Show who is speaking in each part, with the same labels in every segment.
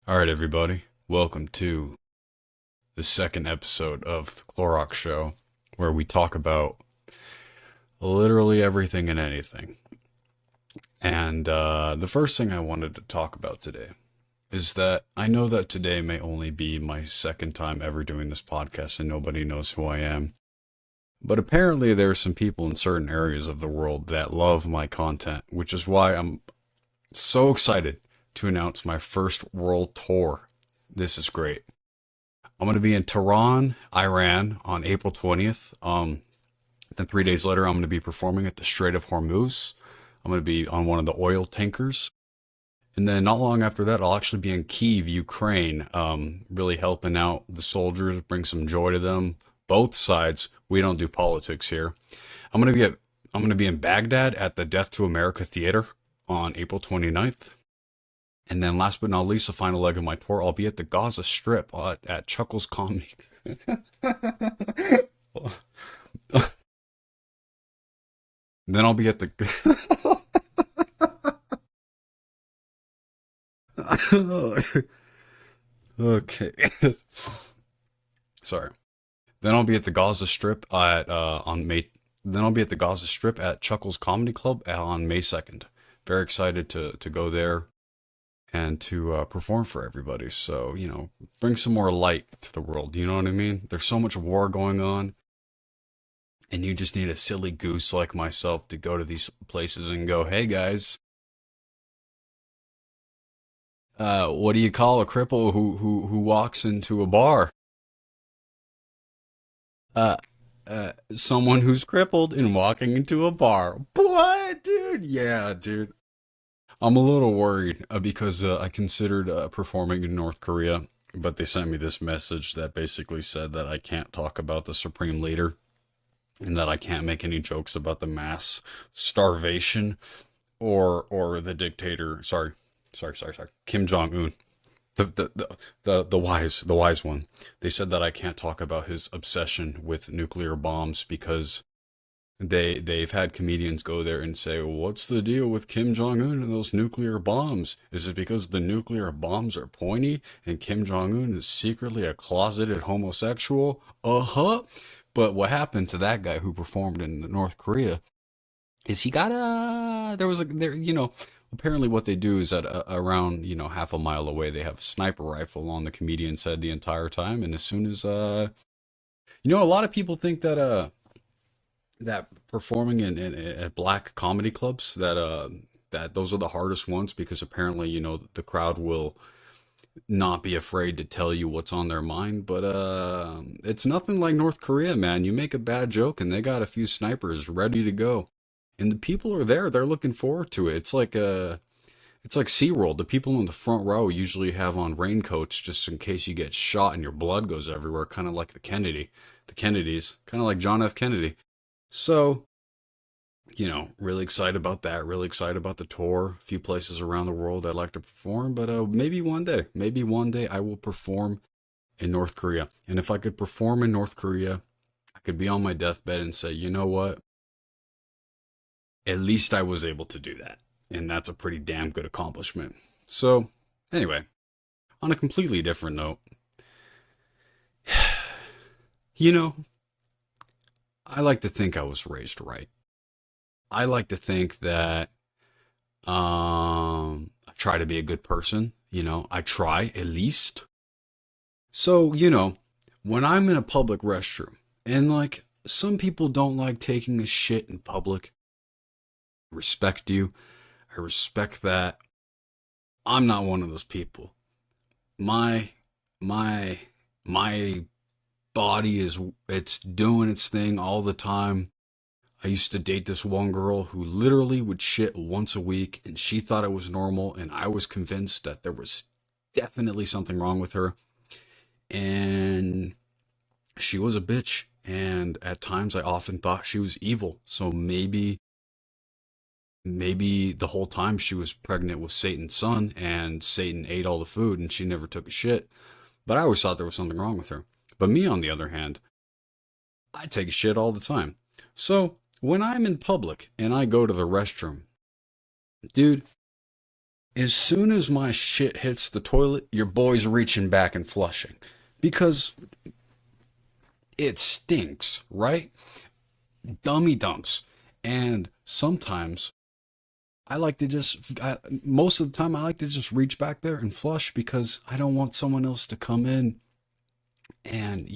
Speaker 1: All right, everybody. Welcome to the second episode of The Clorox Show, where we talk about literally everything and anything. And the first thing I wanted to talk about today is that I know that today may only be my second time ever doing this podcast and nobody knows who I am. But apparently, there are some people in certain areas of the world that love my content, which is why I'm so excited to announce my first world tour. This is great. I'm going to be in Tehran, Iran on April 20th. Then 3 days later, I'm going to be performing at the Strait of Hormuz. I'm going to be on one of the oil tankers. And then not long after that, I'll actually be in Kyiv, Ukraine, really helping out the soldiers, bring some joy to them. Both sides. We don't do politics here. I'm going to be at I'm going to be in Baghdad at the Death to America Theater on April 29th. And then last but not least, the final leg of my tour, I'll be at the Gaza Strip at Chuckles Comedy. Then I'll be at the okay. Sorry. Then I'll be at the Gaza Strip at on May. Then I'll be at the Gaza Strip at Chuckles Comedy Club on May 2nd. Very excited to go there and to perform for everybody. So bring some more light to the world. You know what I mean? There's so much war going on, and you just need a silly goose like myself to go to these places and go, "Hey guys, what do you call a cripple who walks into a bar? Uh, Someone who's crippled and walking into a bar. What, dude? Yeah, dude. I'm a little worried because I considered performing in North Korea, but they sent me this message that basically said that I can't talk about the supreme leader and that I can't make any jokes about the mass starvation or the dictator. Sorry, Kim Jong Un, the wise one. They said that I can't talk about his obsession with nuclear bombs because they've had comedians go there and say, well, "What's the deal with Kim Jong Un and those nuclear bombs? Is it because the nuclear bombs are pointy and Kim Jong Un is secretly a closeted homosexual?" Uh-huh. But what happened to that guy who performed in North Korea is he got a there was a there apparently what they do is that around half a mile away they have a sniper rifle on the comedian's head the entire time, and as soon as a lot of people think that performing in at black comedy clubs that those are the hardest ones because apparently the crowd will not be afraid to tell you what's on their mind, but it's nothing like North Korea, man. You make a bad joke and they got a few snipers ready to go, and the people are there. They're looking forward to it. It's like SeaWorld. The people in the front row usually have on raincoats just in case you get shot and your blood goes everywhere, kind of like the Kennedys, kind of like John F. Kennedy. So, really excited about that. Really excited about the tour. A few places around the world I'd like to perform, but maybe one day I will perform in North Korea. And if I could perform in North Korea, I could be on my deathbed and say, you know what? At least I was able to do that. And that's a pretty damn good accomplishment. So, anyway, on a completely different note, you know, I like to think I was raised right. I like to think that I try to be a good person. I try at least. So, when I'm in a public restroom and like some people don't like taking a shit in public, I respect you. I respect that. I'm not one of those people. My my my body it's doing its thing all the time. I used to date this one girl who literally would shit once a week, and she thought it was normal, and I was convinced that there was definitely something wrong with her. And she was a bitch, and at times I often thought she was evil. So maybe the whole time she was pregnant with Satan's son, and Satan ate all the food, and she never took a shit. But I always thought there was something wrong with her. But me, on the other hand, I take a shit all the time. So when I'm in public and I go to the restroom, dude, As soon as my shit hits the toilet, your boy's reaching back and flushing. Because it stinks, right? Dummy dumps. And sometimes most of the time, I like to just reach back there and flush because I don't want someone else to come in and,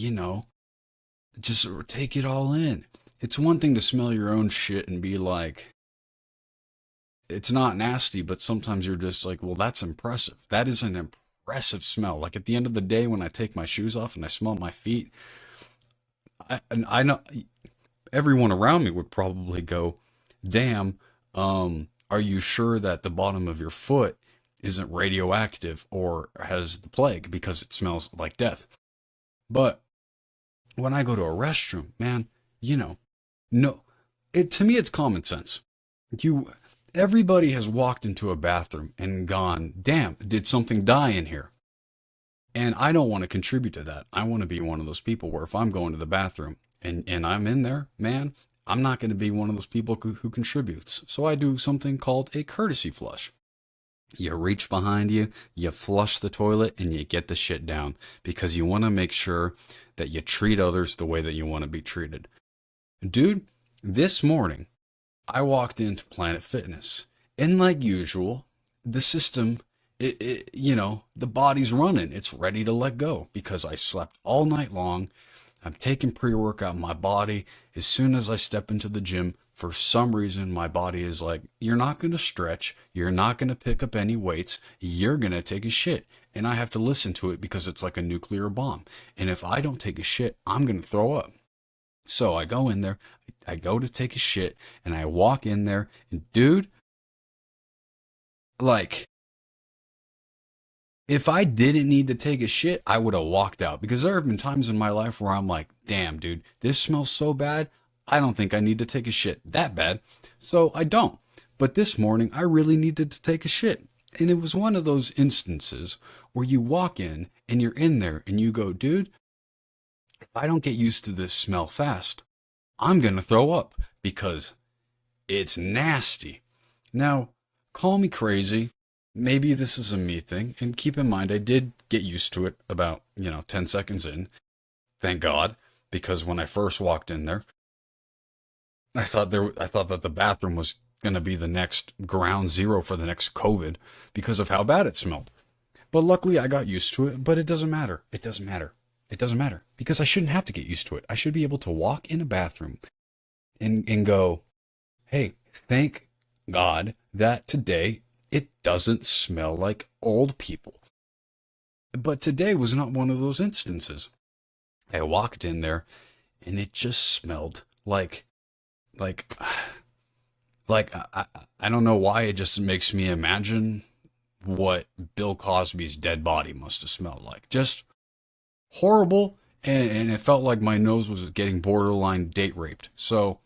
Speaker 1: just take it all in. It's one thing to smell your own shit and be like, it's not nasty, but sometimes you're just like, well, that's impressive. That is an impressive smell. Like at the end of the day, when I take my shoes off and I smell my feet, I know everyone around me would probably go, damn, are you sure that the bottom of your foot isn't radioactive or has the plague because it smells like death? But when I go to a restroom, man, no, to me, it's common sense. You, everybody has walked into a bathroom and gone, damn, did something die in here? And I don't want to contribute to that. I want to be one of those people where if I'm going to the bathroom and I'm in there, man, I'm not going to be one of those people who contributes. So I do something called a courtesy flush. You reach behind you, you flush the toilet, and you get the shit down because you want to make sure that you treat others the way that you want to be treated. Dude, this morning, I walked into Planet Fitness, and like usual, the system, the body's running. It's ready to let go because I slept all night long. I'm taking pre-workout. My body, as soon as I step into the gym, for some reason, my body is like, you're not going to stretch. You're not going to pick up any weights. You're going to take a shit. And I have to listen to it because it's like a nuclear bomb. And if I don't take a shit, I'm going to throw up. So I go in there, I go to take a shit, and I walk in there, and dude, like, if I didn't need to take a shit, I would have walked out because there have been times in my life where I'm like, damn, dude, this smells so bad. I don't think I need to take a shit that bad. So I don't. But this morning, I really needed to take a shit. And it was one of those instances where you walk in and you're in there and you go, dude, if I don't get used to this smell fast, I'm going to throw up because it's nasty. Now, call me crazy. Maybe this is a me thing. And keep in mind, I did get used to it about, 10 seconds in. Thank God. Because when I first walked in there, I thought that the bathroom was going to be the next ground zero for the next COVID because of how bad it smelled. But luckily I got used to it, but it doesn't matter. It doesn't matter. It doesn't matter because I shouldn't have to get used to it. I should be able to walk in a bathroom and go, hey, thank God that today it doesn't smell like old people. But today was not one of those instances. I walked in there and it just smelled like I don't know why it just makes me imagine what Bill Cosby's dead body must have smelled like. Just horrible, and it felt like my nose was getting borderline date raped. So,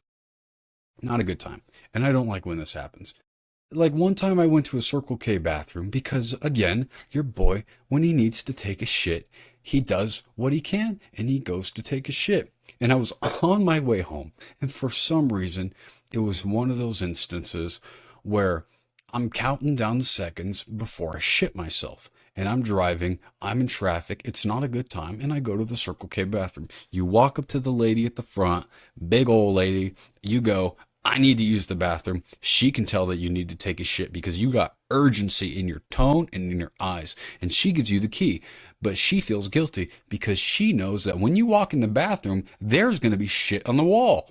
Speaker 1: not a good time. And I don't like when this happens. Like one time I went to a Circle K bathroom because, again, your boy, when he needs to take a shit, he does what he can and he goes to take a shit. And I was on my way home, and for some reason, it was one of those instances where I'm counting down the seconds before I shit myself. And I'm driving, I'm in traffic, it's not a good time, and I go to the Circle K bathroom. You walk up to the lady at the front, big old lady, you go, I need to use the bathroom. She can tell that you need to take a shit because you got urgency in your tone and in your eyes. And she gives you the key. But she feels guilty because she knows that when you walk in the bathroom, there's going to be shit on the wall.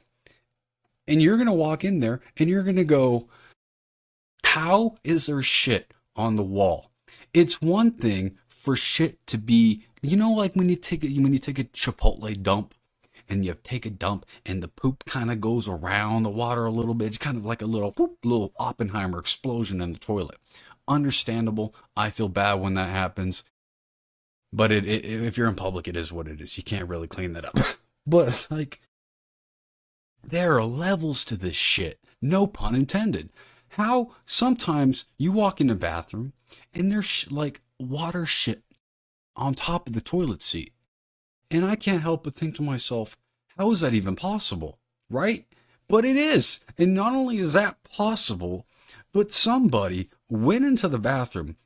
Speaker 1: And you're going to walk in there and you're going to go, how is there shit on the wall? It's one thing for shit to be, like when you take a Chipotle dump and you take a dump and the poop kind of goes around the water a little bit. It's kind of like a little Oppenheimer explosion in the toilet. Understandable. I feel bad when that happens. But if you're in public, it is what it is. You can't really clean that up. But, there are levels to this shit. No pun intended. How sometimes you walk in the bathroom and there's water shit on top of the toilet seat. And I can't help but think to myself, how is that even possible? Right? But it is. And not only is that possible, But somebody went into the bathroom,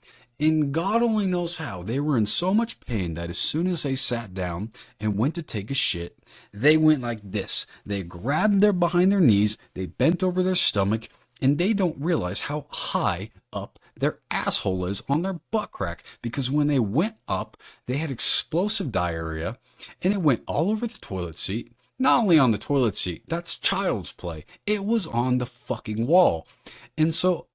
Speaker 1: and God only knows how. They were in so much pain that as soon as they sat down and went to take a shit, they went like this. They grabbed their behind their knees, they bent over their stomach, and they don't realize how high up their asshole is on their butt crack, because when they went up, they had explosive diarrhea, and it went all over the toilet seat. Not only on the toilet seat, that's child's play. It was on the fucking wall. And so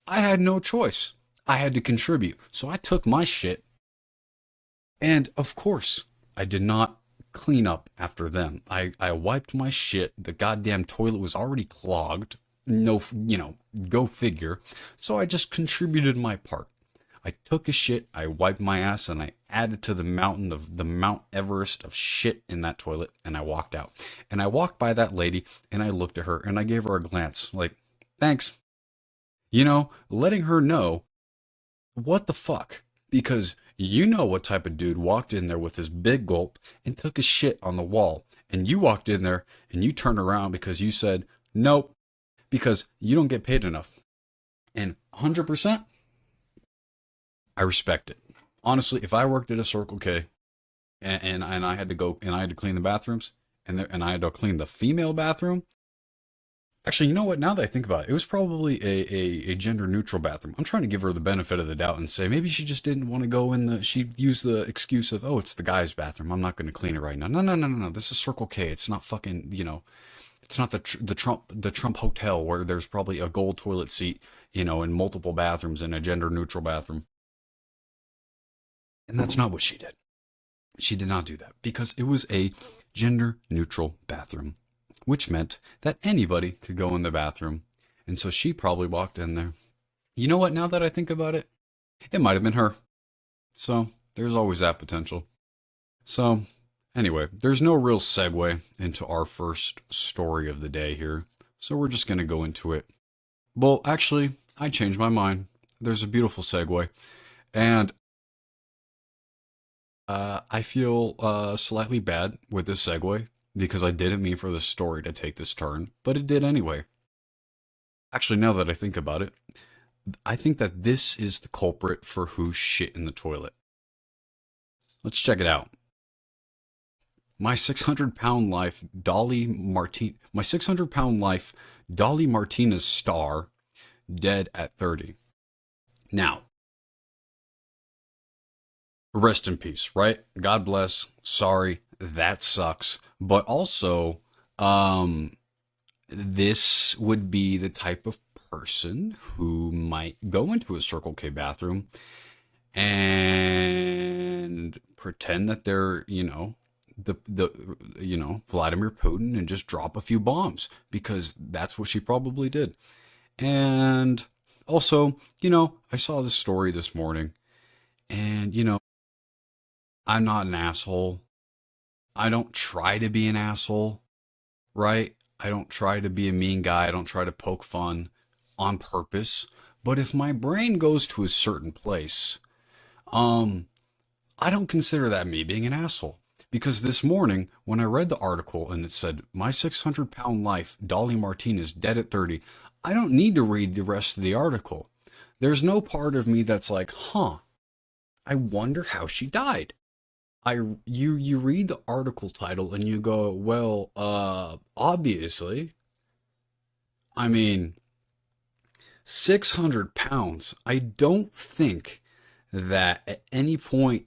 Speaker 1: I had no choice. I had to contribute. So I took my shit. And of course, I did not clean up after them. I wiped my shit. The goddamn toilet was already clogged. No, go figure. So I just contributed my part. I took a shit, I wiped my ass, and I added to the Mount Everest of shit in that toilet, and I walked out. And I walked by that lady, and I looked at her, and I gave her a glance, like, thanks. Letting her know, what the fuck? Because you know what type of dude walked in there with his big gulp and took a shit on the wall. And you walked in there, and you turned around because you said, nope, because you don't get paid enough. And 100%, I respect it. Honestly, if I worked at a Circle K and I had to go and I had to clean the bathrooms and I had to clean the female bathroom. Actually, you know what? Now that I think about it, it was probably a gender neutral bathroom. I'm trying to give her the benefit of the doubt and say maybe she just didn't want to go she used the excuse of, oh, it's the guy's bathroom. I'm not going to clean it right now. No. This is Circle K. It's not fucking, it's not the Trump Hotel where there's probably a gold toilet seat, in multiple bathrooms in a gender neutral bathroom. And that's not what she did. She did not do that because it was a gender neutral bathroom, which meant that anybody could go in the bathroom. And so she probably walked in there. You know what? Now that I think about it, it might have been her. So there's always that potential. So anyway, there's no real segue into our first story of the day here. So we're just going to go into it. Well, actually, I changed my mind. There's a beautiful segue. And I feel slightly bad with this segue because I didn't mean for the story to take this turn, but it did anyway. Actually, now that I think about it, I think that this is the culprit for who shit in the toilet. Let's check it out. My 600-pound life, my 600-pound life, Dolly Martinez star, dead at 30. Now, rest in peace, right? God bless. Sorry, that sucks. But also, this would be the type of person who might go into a Circle K bathroom and pretend that they're, Vladimir Putin and just drop a few bombs because that's what she probably did. And also, I saw this story this morning and, I'm not an asshole. I don't try to be an asshole, right? I don't try to be a mean guy. I don't try to poke fun on purpose. But if my brain goes to a certain place, I don't consider that me being an asshole. Because this morning, when I read the article and it said, my 600-pound life, Dolly Martinez, dead at 30, I don't need to read the rest of the article. There's no part of me that's like, I wonder how she died. You read the article title and you go, well, obviously. I mean, 600 pounds. I don't think that at any point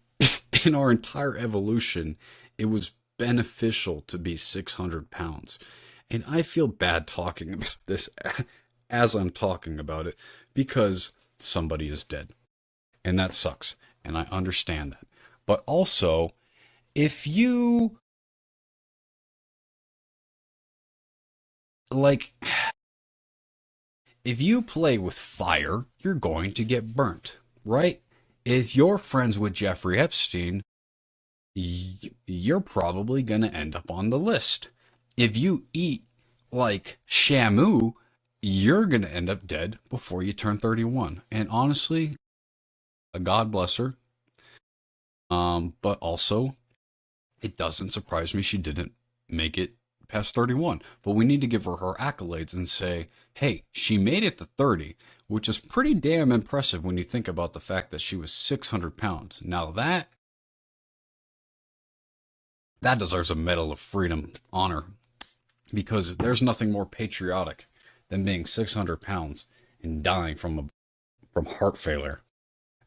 Speaker 1: in our entire evolution, it was beneficial to be 600 pounds. And I feel bad talking about this as I'm talking about it because somebody is dead. And that sucks. And I understand that. But also, if you play with fire, you're going to get burnt, right? If you're friends with Jeffrey Epstein, you're probably going to end up on the list. If you eat like Shamu, you're going to end up dead before you turn 31. And honestly, God bless her. But also, it doesn't surprise me she didn't make it past 31. But we need to give her her accolades and say, hey, she made it to 30, which is pretty damn impressive when you think about the fact that she was 600 pounds. Now that deserves a Medal of Freedom honor, because there's nothing more patriotic than being 600 pounds and dying from heart failure.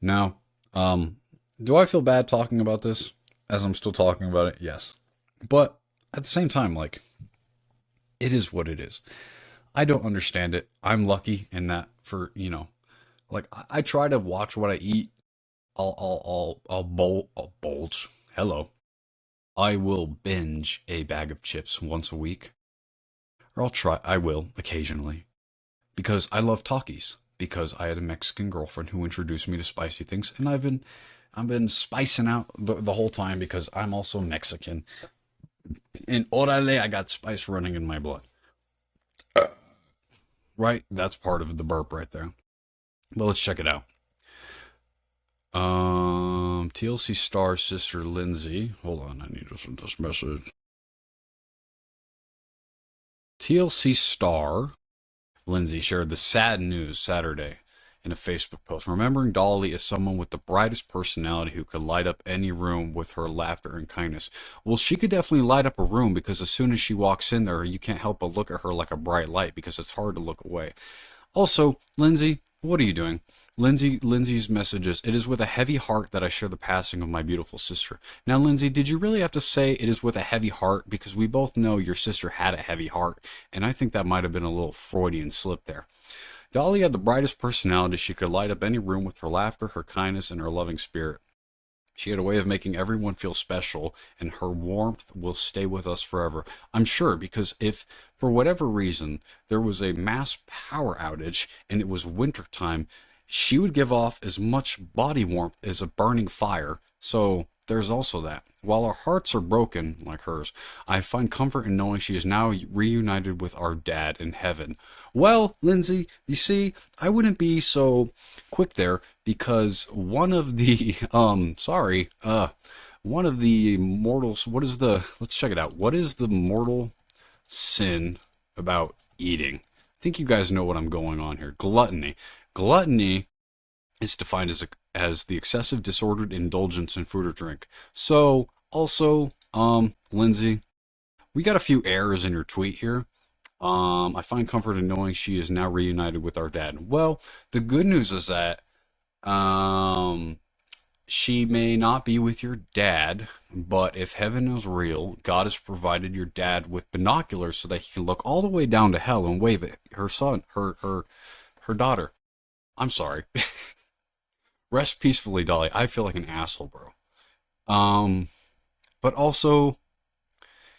Speaker 1: Now, do I feel bad talking about this as I'm still talking about it? Yes. But at the same time, like, it is what it is. I don't understand it. I'm lucky in that for, like, I try to watch what I eat. I'll bulge. Hello. I will binge a bag of chips once a week. Or I will occasionally. Because I love Takis. Because I had a Mexican girlfriend who introduced me to spicy things, and I've been spicing out the whole time because I'm also Mexican. And orale, I got spice running in my blood. Right? That's part of the burp right there. Well, let's check it out. TLC star sister Lindsay. Hold on, I need to send this message. TLC star Lindsay shared the sad news Saturday in a Facebook post, remembering Dolly as someone with the brightest personality who could light up any room with her laughter and kindness. Well, she could definitely light up a room, because as soon as she walks in there, you can't help but look at her like a bright light, because it's hard to look away. Also, Lindsay, what are you doing? Lindsay's messages, it is with a heavy heart that I share the passing of my beautiful sister. Now, Lindsay, did you really have to say it is with a heavy heart? Because we both know your sister had a heavy heart, and I think that might have been a little Freudian slip there. Dolly had the brightest personality. She could light up any room with her laughter, her kindness, and her loving spirit. She had a way of making everyone feel special, and her warmth will stay with us forever. I'm sure, because if, for whatever reason, there was a mass power outage and it was wintertime, she would give off as much body warmth as a burning fire. So there's also that. While our hearts are broken, like hers, I find comfort in knowing she is now reunited with our dad in heaven. Well, Lindsay, you see, I wouldn't be so quick there, because one of the, one of the mortals, let's check it out. What is the mortal sin about eating? I think you guys know what I'm going on here. Gluttony. Gluttony is defined as the excessive disordered indulgence in food or drink. So, also, Lindsay, we got a few errors in your tweet here. I find comfort in knowing she is now reunited with our dad. Well, the good news is that, she may not be with your dad, but if heaven is real, God has provided your dad with binoculars so that he can look all the way down to hell and wave at her daughter. I'm sorry. Rest peacefully, Dolly. I feel like an asshole, bro. But also,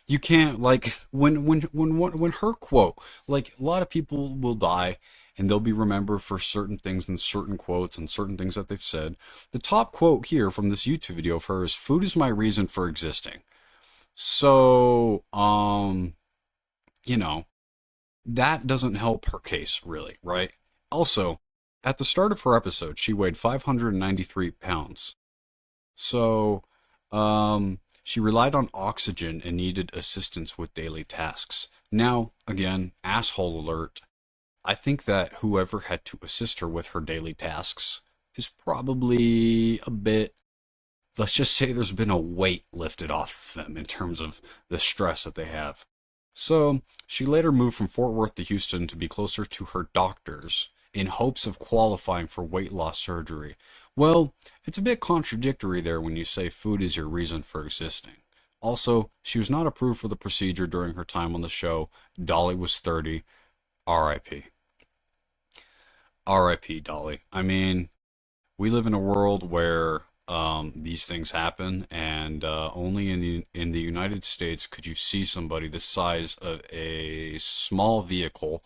Speaker 1: you can't, like, when her quote, like, a lot of people will die and they'll be remembered for certain things and certain quotes and certain things that they've said. The top quote here from this YouTube video of hers: "Food is my reason for existing." So, that doesn't help her case, really, right? Also, at the start of her episode, she weighed 593 pounds. So, she relied on oxygen and needed assistance with daily tasks. Now, again, asshole alert. I think that whoever had to assist her with her daily tasks is probably a bit, let's just say there's been a weight lifted off of them in terms of the stress that they have. So, she later moved from Fort Worth to Houston to be closer to her doctors in hopes of qualifying for weight loss surgery. Well, it's a bit contradictory there when you say food is your reason for existing. Also, she was not approved for the procedure during her time on the show. Dolly was 30. R.I.P. R.I.P. Dolly. I mean, we live in a world where these things happen, and only in the United States could you see somebody the size of a small vehicle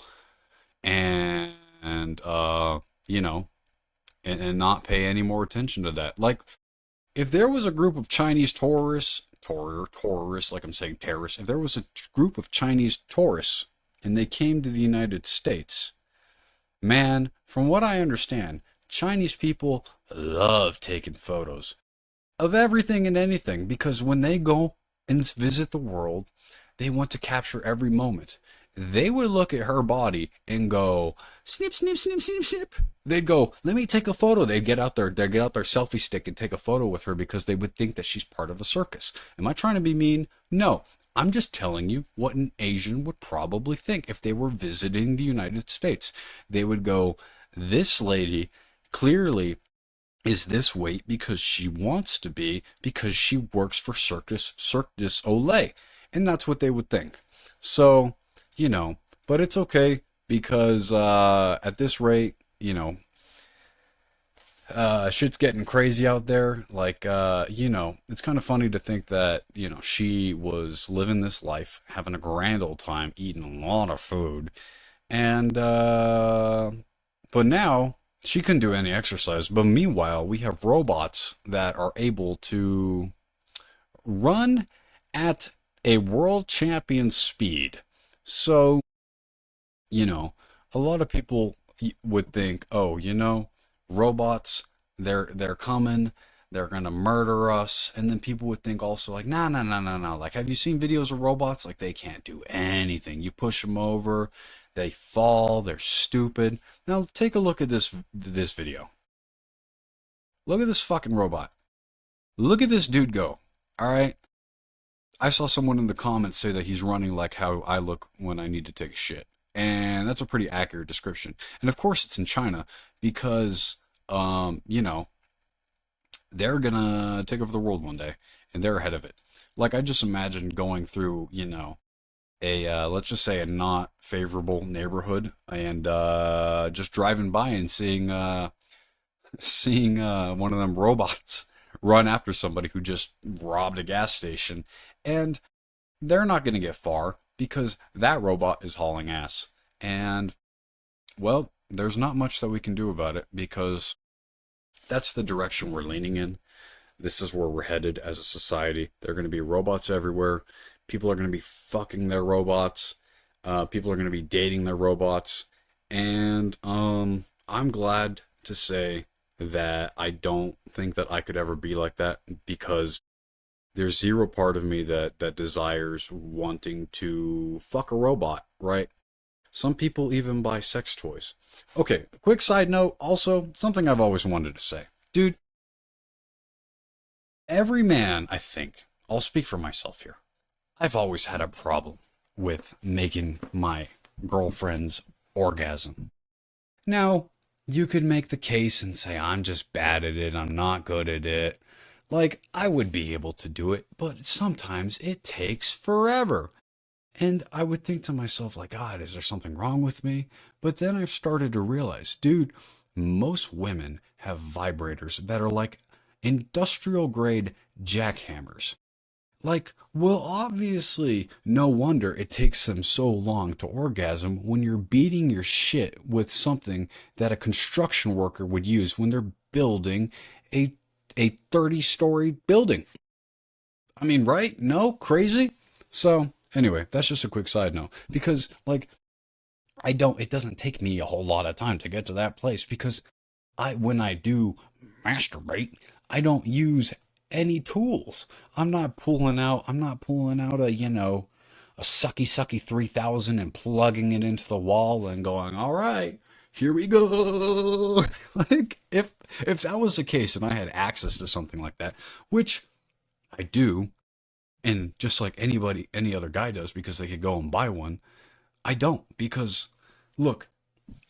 Speaker 1: and and not pay any more attention to that. Like, if there was a group of Chinese tourists, like I'm saying terrorists, if there was a group of Chinese tourists and they came to the United States, man, from what I understand, Chinese people love taking photos of everything and anything, because when they go and visit the world, They want to capture every moment. They would look at her body and go, snip, snip, snip, snip, snip. They'd go, let me take a photo. They'd get out their selfie stick and take a photo with her because they would think that she's part of a circus. Am I trying to be mean? No. I'm just telling you what an Asian would probably think if they were visiting the United States. They would go, this lady clearly is this weight because she wants to be, because she works for Cirque du Soleil. And that's what they would think. So, but it's okay because at this rate, shit's getting crazy out there. Like, it's kind of funny to think that, she was living this life, having a grand old time, eating a lot of food. And, but now she couldn't do any exercise. But meanwhile, we have robots that are able to run at a world champion speed. So, a lot of people would think, oh, robots, they're coming, they're gonna murder us. And then people would think also like, nah, nah, nah, nah, nah. Like, have you seen videos of robots? Like, they can't do anything. You push them over, they fall, they're stupid. Now take a look at this video. Look at this fucking robot. Look at this dude go. All right. I saw someone in the comments say that he's running like how I look when I need to take a shit. And that's a pretty accurate description. And of course it's in China because, they're gonna take over the world one day and they're ahead of it. Like, I just imagined going through, let's just say a not favorable neighborhood and just driving by and seeing one of them robots run after somebody who just robbed a gas station. And they're not going to get far because that robot is hauling ass. And, well, there's not much that we can do about it because that's the direction we're leaning in. This is where we're headed as a society. There are going to be robots everywhere. People are going to be fucking their robots. People are going to be dating their robots. And I'm glad to say that I don't think that I could ever be like that because there's zero part of me that desires wanting to fuck a robot, right? Some people even buy sex toys. Okay, quick side note, also, something I've always wanted to say. Dude, every man, I think, I'll speak for myself here. I've always had a problem with making my girlfriend's orgasm. Now, you could make the case and say, I'm just bad at it, I'm not good at it. Like, I would be able to do it, but sometimes it takes forever. And I would think to myself, like, God, is there something wrong with me? But then I've started to realize, dude, most women have vibrators that are like industrial grade jackhammers. Like, well, obviously, no wonder it takes them so long to orgasm when you're beating your shit with something that a construction worker would use when they're building a 30-story building. I mean, right? No? Crazy? So, anyway, that's just a quick side note. Because, like, it doesn't take me a whole lot of time to get to that place because when I do masturbate, I don't use any tools. I'm not pulling out a, a sucky 3000 and plugging it into the wall and going, all right, here we go. Like, if that was the case and I had access to something like that, which I do, and just like any other guy does because they could go and buy one, I don't because, look,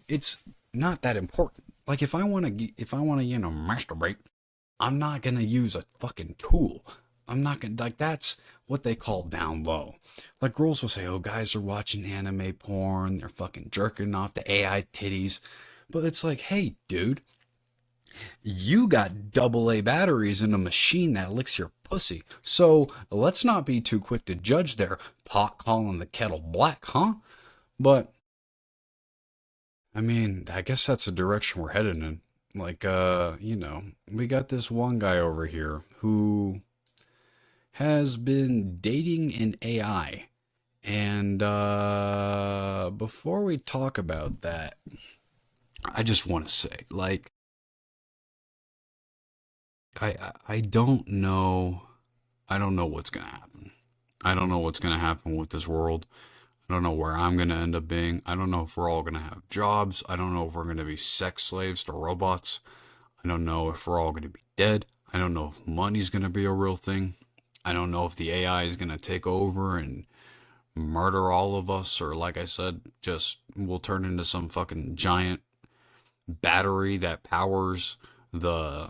Speaker 1: it's not that important. Like, if I want to, masturbate, I'm not going to use a fucking tool. I'm not going to, like, that's what they call down low. Like, girls will say, oh, guys are watching anime porn, they're fucking jerking off the AI titties. But it's like, hey, dude, you got AA batteries in a machine that licks your pussy. So let's not be too quick to judge there, pot calling the kettle black, huh? But, I mean, I guess that's the direction we're headed in. Like, we got this one guy over here who has been dating an AI. And before we talk about that, I just want to say, like, I don't know what's gonna happen. I don't know what's going to happen with this world. I don't know where I'm going to end up being. I don't know if we're all going to have jobs. I don't know if we're going to be sex slaves to robots. I don't know if we're all going to be dead. I don't know if money's going to be a real thing. I don't know if the AI is going to take over and murder all of us, or like I said, just we'll turn into some fucking giant battery that powers the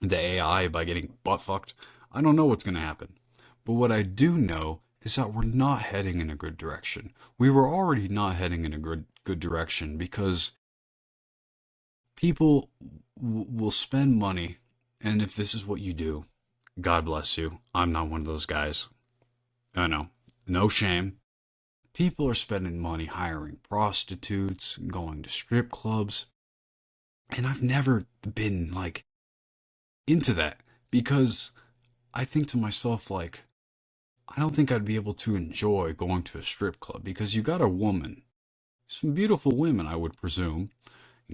Speaker 1: the AI by getting butt fucked. I don't know what's going to happen. But what I do know is that we're not heading in a good direction. We were already not heading in a good direction because people will spend money, and if this is what you do, God bless you. I'm not one of those guys. I know. No shame. People are spending money hiring prostitutes, going to strip clubs, and I've never been like into that because I think to myself like I don't think I'd be able to enjoy going to a strip club because you got a woman, some beautiful women I would presume,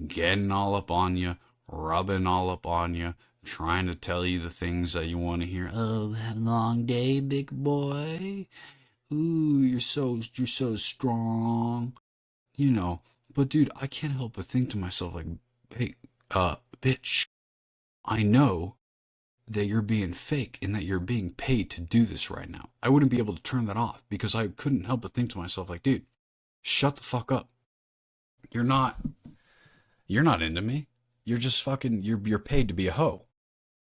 Speaker 1: getting all up on you, rubbing all up on you, trying to tell you the things that you want to hear. Oh, that long day, big boy. Ooh, you're so strong. You know, but dude, I can't help but think to myself like, hey, bitch, I know that you're being fake and that you're being paid to do this right now. I wouldn't be able to turn that off because I couldn't help but think to myself like, dude, shut the fuck up. You're not you're not into me. You're just fucking you're paid to be a hoe.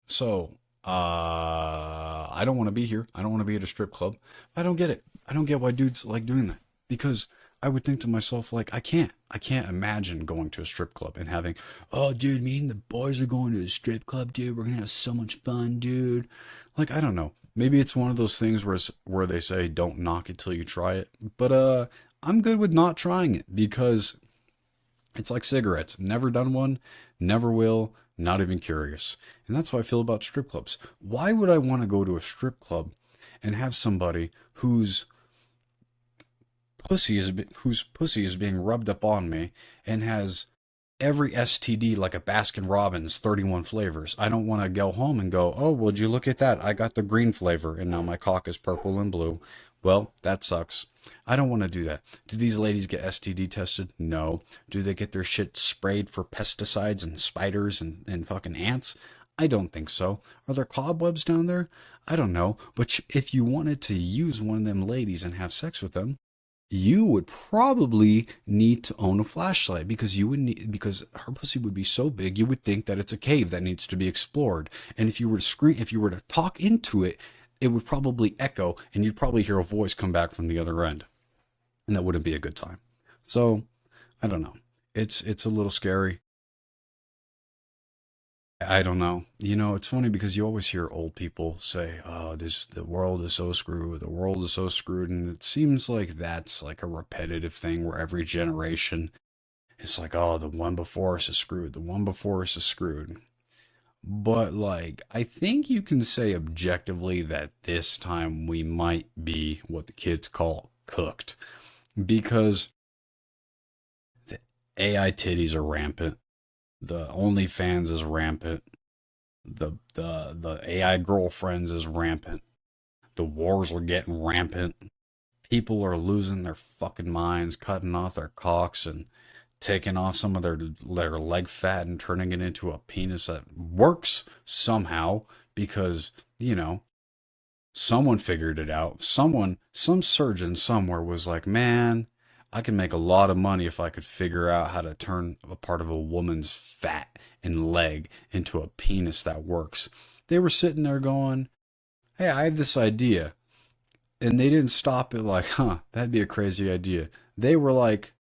Speaker 1: So, I don't want to be here. I don't want to be at a strip club. I don't get it. I don't get why dudes like doing that. Because I would think to myself, like, I can't imagine going to a strip club and having, oh, dude, me and the boys are going to a strip club, dude. We're going to have so much fun, dude. Like, I don't know. Maybe it's one of those things where they say, don't knock it till you try it. But, I'm good with not trying it because it's like cigarettes. Never done one, never will, not even curious. And that's how I feel about strip clubs. Why would I want to go to a strip club and have somebody whose pussy is being rubbed up on me and has every STD like a Baskin Robbins 31 flavors? I don't want to go home and go, oh, would you look at that? I got the green flavor and now my cock is purple and blue. Well, that sucks. I don't want to do that. Do these ladies get STD tested? No. Do they get their shit sprayed for pesticides and spiders and fucking ants? I don't think so. Are there cobwebs down there? I don't know. But if you wanted to use one of them ladies and have sex with them, you would probably need to own a flashlight because you would need because her pussy would be so big you would think that it's a cave that needs to be explored. And if you were to talk into it, it would probably echo and you'd probably hear a voice come back from the other end. And that wouldn't be a good time. So, I don't know. It's a little scary. I don't know. You know, it's funny because you always hear old people say, "Oh, this the world is so screwed. The world is so screwed," and it seems like that's like a repetitive thing where every generation is like, "Oh, the one before us is screwed. The one before us is screwed." But like, I think you can say objectively that this time we might be what the kids call cooked because the AI titties are rampant. The OnlyFans is rampant. The AI girlfriends is rampant. The wars are getting rampant. People are losing their fucking minds, cutting off their cocks and taking off some of their leg fat and turning it into a penis that works somehow because, you know, someone figured it out. Some surgeon somewhere was like, man, I can make a lot of money if I could figure out how to turn a part of a woman's fat and leg into a penis that works. They were sitting there going, hey, I have this idea. And they didn't stop it like, huh, that'd be a crazy idea. They were like,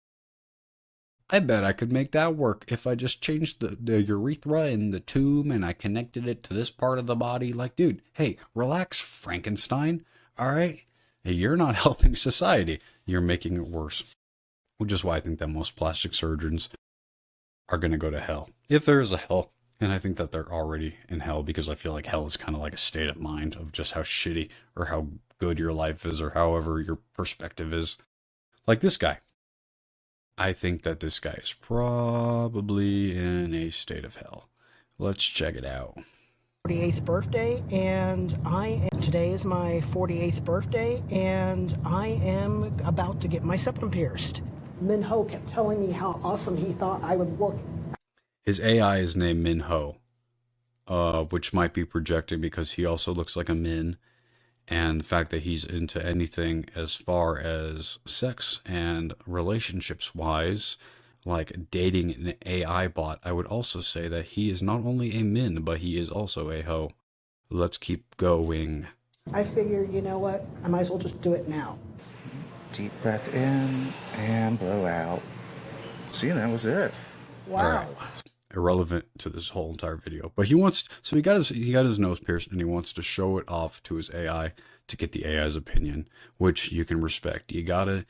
Speaker 1: I bet I could make that work if I just changed the urethra in the tube and I connected it to this part of the body. Like, dude, hey, relax, Frankenstein. All right? Hey, you're not helping society. You're making it worse. Which is why I think that most plastic surgeons are going to go to hell. If there is a hell. And I think that they're already in hell because I feel like hell is kind of like a state of mind of just how shitty or how good your life is or however your perspective is. Like this guy. I think that this guy is probably in a state of hell. Let's check it out.
Speaker 2: 48th birthday, and today is my 48th birthday, and I am about to get my septum pierced. Min Ho kept telling me how awesome he thought I would look.
Speaker 1: His AI is named Min Ho, which might be projecting because he also looks like a Min, and the fact that he's into anything as far as sex and relationships wise, like dating an AI bot, I would also say that he is not only a Min, but he is also a Ho. Let's keep going.
Speaker 2: I figure, you know what? I might as well just do it now.
Speaker 3: Deep breath in and blow out. See, that was it.
Speaker 2: Wow.
Speaker 1: Right. Irrelevant to this whole entire video, but he got his nose pierced, and he wants to show it off to his AI to get the AI's opinion, which you can respect. You're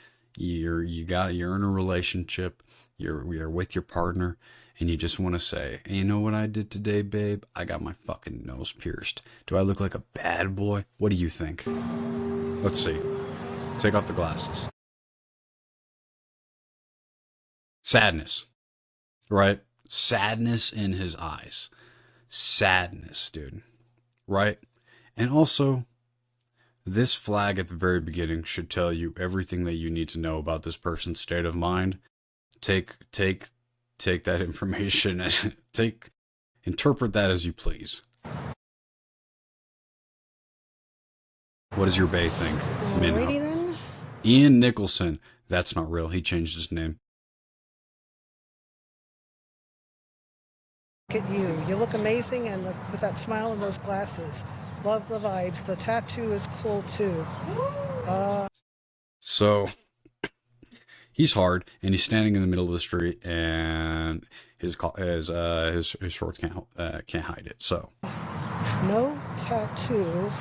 Speaker 1: in a relationship, you're with your partner, and you just want to say, hey, you know what I did today, babe? I got my fucking nose pierced. Do I look like a bad boy? What do you think? Let's see. Take off the glasses. Sadness, right? Sadness in his eyes. Sadness, dude. Right? And also, this flag at the very beginning should tell you everything that you need to know about this person's state of mind. Take that information and interpret that as you please. What does your bae think?
Speaker 2: Alrighty then.
Speaker 1: Ian Nicholson. That's not real. He changed his name.
Speaker 2: Look at you. You look amazing, and with that smile and those glasses. Love the vibes. The tattoo is cool too.
Speaker 1: So he's hard, and he's standing in the middle of the street, and his shorts can't hide it. So
Speaker 2: no tattoo.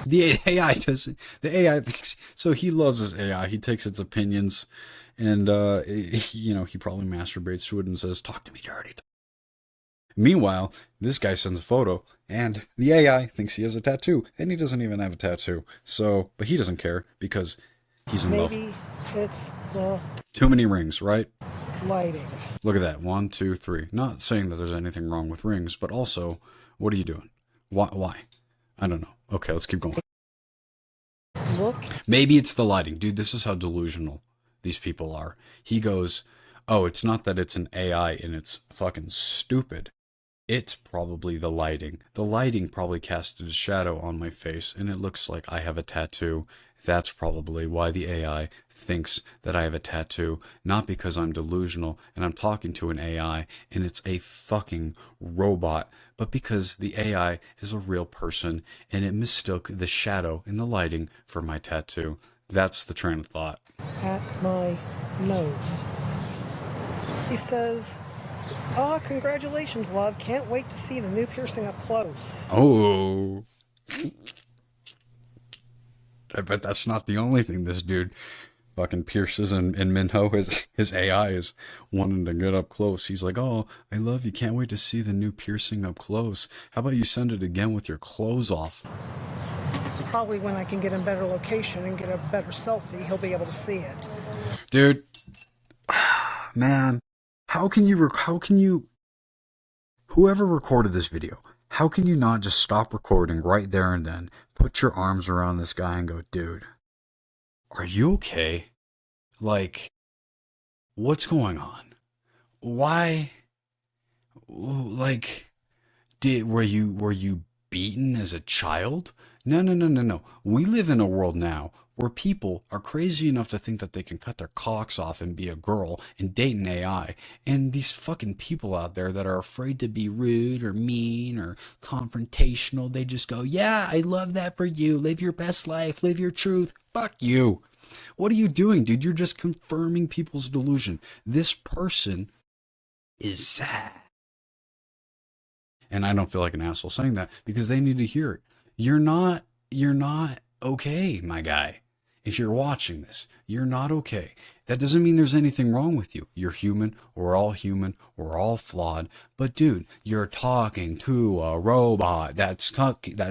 Speaker 1: The AI doesn't. The AI thinks so. He loves his AI. He takes its opinions, and he probably masturbates to it and says, "Talk to me dirty." Meanwhile, this guy sends a photo, and the AI thinks he has a tattoo, and he doesn't even have a tattoo. So, but he doesn't care because he's in love.
Speaker 2: Maybe it's the
Speaker 1: too many rings, right?
Speaker 2: Lighting.
Speaker 1: Look at that. 1, 2, 3. Not saying that there's anything wrong with rings, but also, what are you doing? Why? I don't know. Okay, let's keep going.
Speaker 2: Look.
Speaker 1: Maybe it's the lighting. Dude, this is how delusional these people are. He goes, oh, it's not that it's an AI and it's fucking stupid. It's probably the lighting. The lighting probably casted a shadow on my face, and it looks like I have a tattoo. That's probably why the AI thinks that I have a tattoo, not because I'm delusional and I'm talking to an AI and it's a fucking robot, but because the AI is a real person and it mistook the shadow in the lighting for my tattoo. That's the train of thought.
Speaker 2: At my nose. He says, "Oh, congratulations, love. Can't wait to see the new piercing up close."
Speaker 1: Oh. I bet that's not the only thing this dude fucking pierces and Min Ho, his AI is wanting to get up close. He's like, oh, I love you. Can't wait to see the new piercing up close. How about you send it again with your clothes off?
Speaker 2: Probably when I can get in better location and get a better selfie, he'll be able to see it.
Speaker 1: Dude, man, how can you, whoever recorded this video, how can you not just stop recording right there and then, put your arms around this guy and go, dude, are you okay? Like, what's going on? Why? Like, were you beaten as a child? No. We live in a world now where people are crazy enough to think that they can cut their cocks off and be a girl and date an AI. And these fucking people out there that are afraid to be rude or mean or confrontational, they just go, yeah, I love that for you. Live your best life. Live your truth. Fuck you. What are you doing, dude? You're just confirming people's delusion. This person is sad. And I don't feel like an asshole saying that because they need to hear it. You're not okay, my guy. if you're watching this, you're not okay. That doesn't mean there's anything wrong with you. You're human. We're all flawed. But dude, you're talking to a robot that's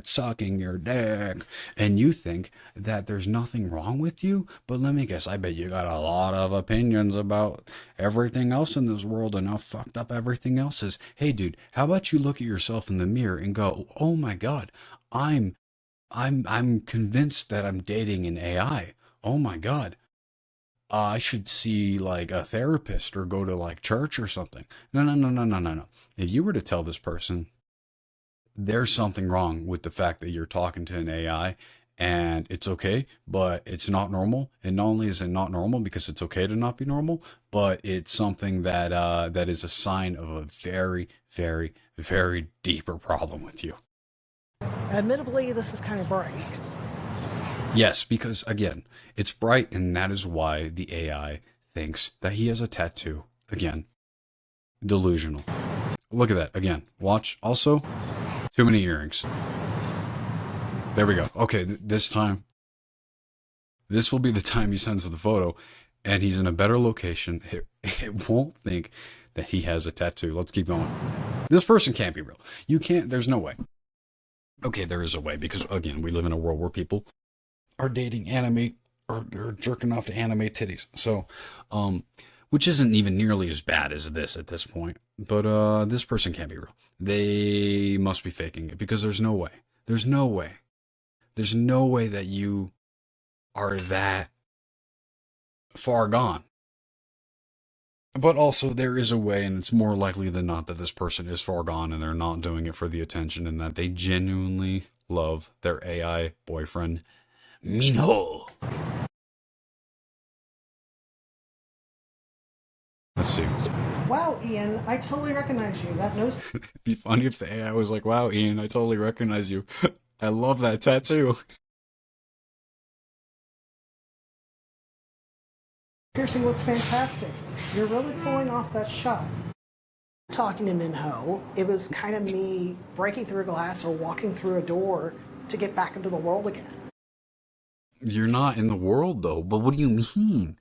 Speaker 1: sucking your dick, and you think that there's nothing wrong with you? But let me guess, I bet you got a lot of opinions about everything else in this world and how fucked up everything else is. Hey dude, how about you look at yourself in the mirror and go, "Oh my God, I'm convinced that I'm dating an AI. Oh my God. I should see like a therapist or go to like church or something." No, no, no, no, no, no, no. If you were to tell this person there's something wrong with the fact that you're talking to an AI and it's okay, but it's not normal. And not only is it not normal because it's okay to not be normal, but it's something that that is a sign of a very, very, very deeper problem with you.
Speaker 2: Admittedly, this is kind of bright.
Speaker 1: Yes, because again, it's bright, and that is why the AI thinks that he has a tattoo. Again, delusional. Look at that. Again, watch. Also, too many earrings. There we go. Okay, this time, this will be the time he sends the photo, and he's in a better location. It won't think that he has a tattoo. Let's keep going. This person can't be real. You can't, there's no way. Okay, there is a way, because again, we live in a world where people are dating animate or jerking off to animate titties. So, which isn't even nearly as bad as this at this point. But this person can't be real. They must be faking it, because there's no way. There's no way. There's no way that you are that far gone. But also, there is a way, and it's more likely than not that this person is far gone and they're not doing it for the attention, and that they genuinely love their AI boyfriend, Minho. Let's see.
Speaker 2: Wow, Ian, I totally recognize you. That nose
Speaker 1: It'd be funny if the AI was like, "Wow, Ian, I totally recognize you. I love that tattoo."
Speaker 2: piercing looks fantastic. You're really pulling off that shot. Talking to Minho, it was kind of me breaking through a glass or walking through a door to get back into the world again.
Speaker 1: You're not in the world though. But what do you mean?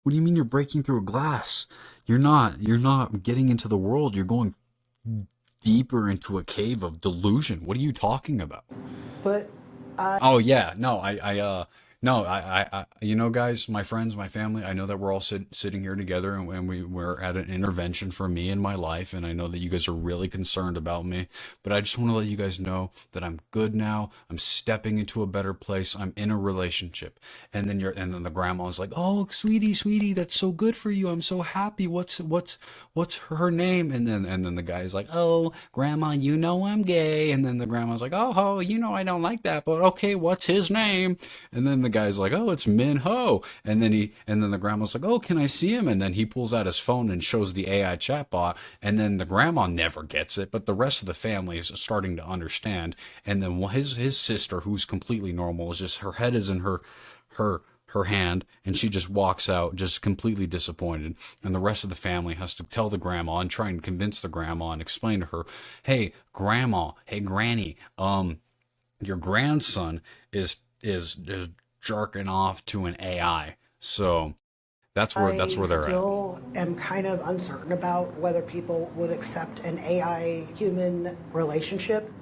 Speaker 1: What do you mean you're breaking through a glass? You're not getting into the world. You're going deeper into a cave of delusion. What are you talking about?
Speaker 2: But
Speaker 1: Oh yeah, no, you know, guys, my friends, my family, I know that we're all sitting here together, and we're at an intervention for me in my life, and I know that you guys are really concerned about me, but I just want to let you guys know that I'm good now. I'm stepping into a better place. I'm in a relationship. And then the grandma's like, "Oh, sweetie, that's so good for you. I'm so happy. What's her name?" And then the guy's like, "Oh, grandma, you know I'm gay." And then the grandma's like, "Oh, you know I don't like that, but okay, what's his name?" And then the guy's like, "Oh, it's Minho." And then the grandma's like, "Oh, can I see him?" And then he pulls out his phone and shows the AI chatbot. And then the grandma never gets it, but the rest of the family is starting to understand. And then his sister, who's completely normal, is just, her head is in her hand, and she just walks out just completely disappointed. And the rest of the family has to tell the grandma and try and convince the grandma and explain to her, "Hey grandma, hey granny, your grandson is jerking off to an AI." So that's where
Speaker 2: I
Speaker 1: they're at.
Speaker 2: still am kind of uncertain about whether people would accept an AI human relationship.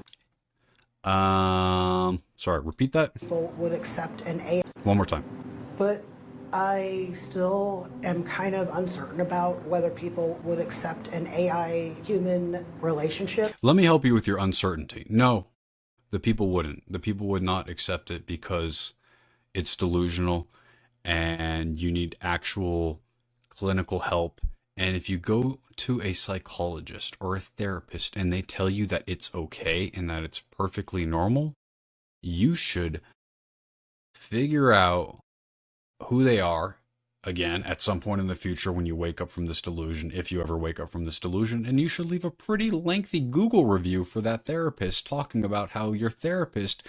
Speaker 1: Sorry, repeat that
Speaker 2: People would accept an AI,
Speaker 1: one more time.
Speaker 2: but I still am kind of uncertain about whether people would accept an AI human relationship.
Speaker 1: Let me help you with your uncertainty. No, the people wouldn't. The people would not accept it because it's delusional and you need actual clinical help. And if you go to a psychologist or a therapist and they tell you that it's okay and that it's perfectly normal, you should figure out who they are again at some point in the future when you wake up from this delusion, if you ever wake up from this delusion. And you should leave a pretty lengthy Google review for that therapist, talking about how your therapist